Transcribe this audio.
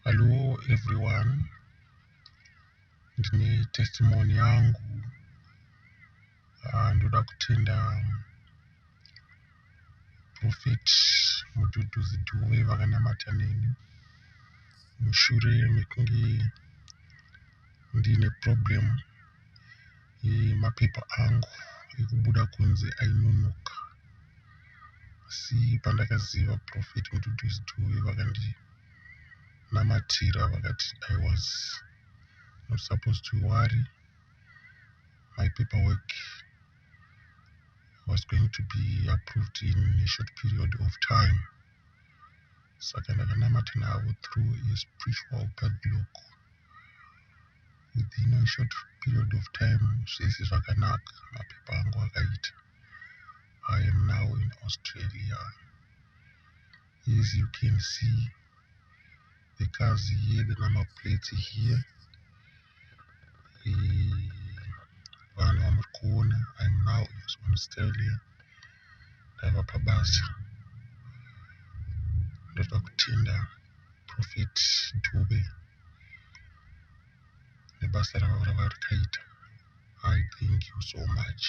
Hello everyone, ndine testimony yangu. Ndoda kutenda Prophet Mudhudhuzi Dhuve vakanamata neni mushure mekunge ndine problem yemapepa angu ekubuda kunze ainonoka. Asi pandakaziva Prophet Mudhudhuzi Dhuve vakandinamatira vakati I was not supposed to worry. My paperwork was going to be approved in a short period of time. Saka ndakanamata navo through a spiritual padlock. Within a short period of time, zvese zvakanaka, mapepa angu akaita. I am now in Australia. As you can see, the cars here, the number plates here. Vanhu vamuri kuona, I am now in Australia. Ndava pabasa. Ndoda kutenda Prophet Dhuve nebasa ravarikaita. I thank you so much.